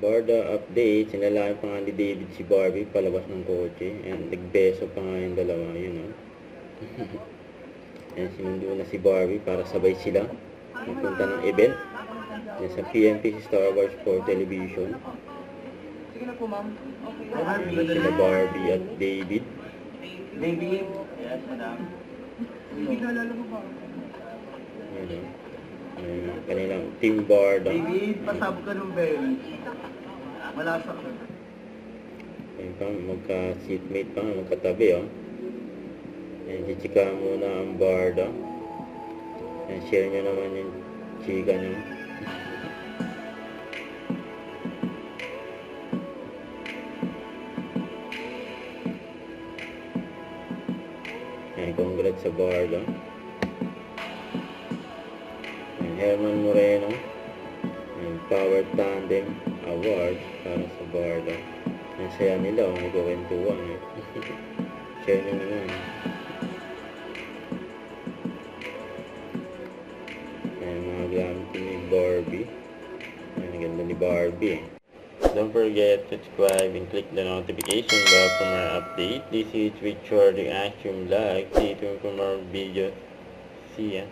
Barda update, sinalain pa nga ni David si Barbie palabas ng kotse. And nagbeso pa nga yung dalawa, yun o. And sinundo na si Barbie para sabay sila magpunta ng event. Yan sa PMPC Star Wars 4 Television. Sige na po, ma'am. Sila Barbie at David. David? Yes, madam. David, nalala mo ba? Yan o. Kanilang Team Barda. David, pasabog ka ng bell. Malasak ka. Ayun pa, magka-seatmate pa nga, magkatabi o. Ayan, chichika muna ang Barda. Ayan, share nyo naman yung chika nyo. Ayan, congrats sa Barda. Ayan, Herman Moreno. Ayan, Power Tandem Award para sa Barda. Ang saya nila, magkawentuhan eh. Share nyo naman. Ayan, mga gamit ni Barbie. Ayan, ang ganda ni Barbie eh. Don't forget to subscribe and click the notification bell for more update. This is Richard the Action Vlog. Stay tuned for more videos. See ya.